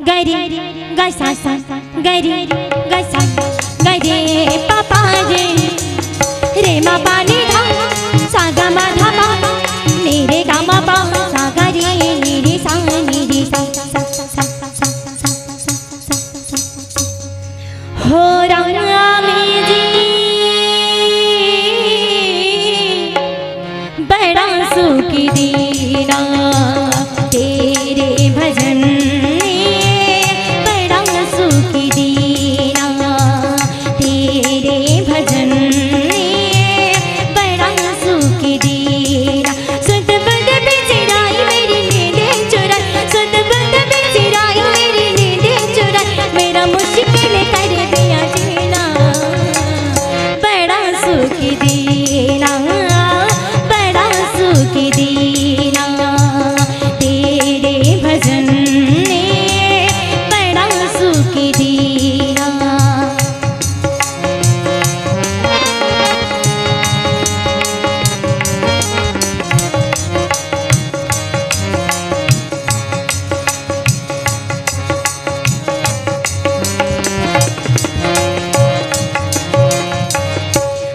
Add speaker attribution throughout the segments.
Speaker 1: गरी गसा सा गरी गसा गरे पापा रे रे मा पा नी धा सा गा मा धा पा नी रे गा मा पा सा गा रे नी रे सा नी रे सा सा सा सा सा हो रामी जी बड़ा सुखी दीना तेरे भजन बड़ा सुखी दीना तेरे भजन बड़ा सुखी दीना सुध बुध बिसराई मेरी नींदें चुराई सुध बुध बिसराई मेरी नींदें चुराई मेरा मुश्किल कर दिया जीना बड़ा सुखी दीना बड़ा सुखी दीना तेरे भजन बड़ा सुखी दीना।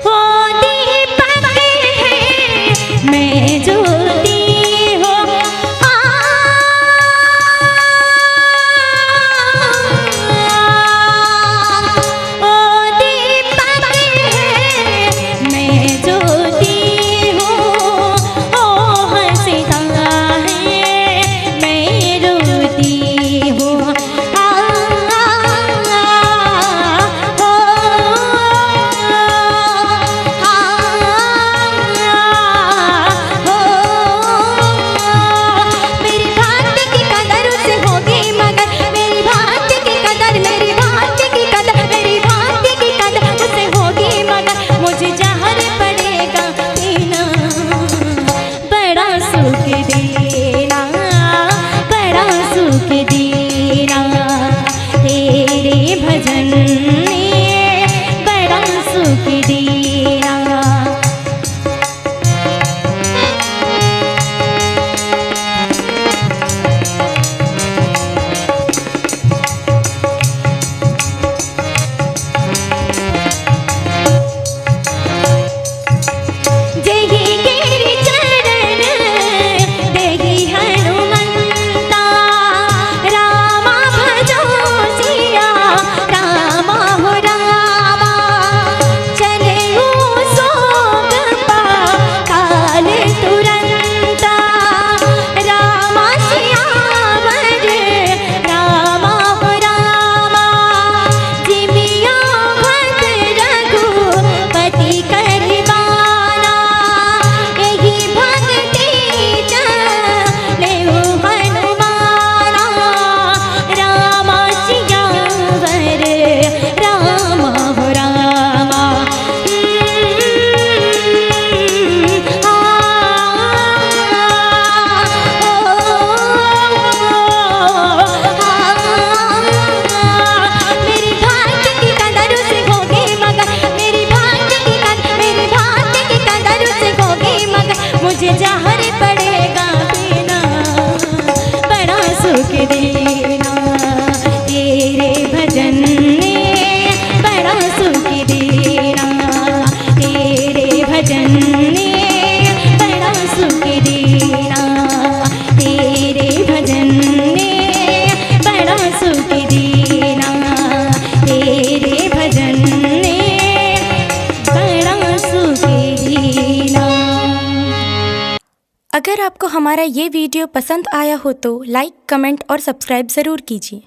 Speaker 1: हो दीपक है मैं ज्योति हो ओ दीपक है मैं ज्योति हूँ ओ हंसता है मैं रोती हूँ मेरी भांति की कदर उसे होगी मगर मेरी भांति की कदर मेरी भांति की कदर मेरी भांति की कदर उसे होगी मगर मुझे जहर पड़ेगा पीना बड़ा सुख देना बड़ा सुख देना तेरे भजन बड़ा सुख देना। देगी गिरि चरण देगी हनुमंता रामा भजो सिया रामा हो रामा चले सोग पा काल तुरंता रामा श्यावर रामा हो रामा जिमिया भक्त रघुपति करवाना यही भक्ति चले हनुमाना रामा श्यावर रामा हो रामा मेरी भांति की कदर उसे होगी मगर मेरी भांति की कदर मेरी भांति की कदर उसे होगी मगर मुझे जहर पड़ेगा पीना बड़ा सुख देना तेरे भजन बड़ा सुख देना तेरे भजन बड़ा सुख देना तेरे भजन बड़ा सुख देना तेरे भजन बड़ा सुख देना।
Speaker 2: अगर आपको हमारा ये वीडियो पसंद आया हो तो लाइक, कमेंट और सब्सक्राइब ज़रूर कीजिए।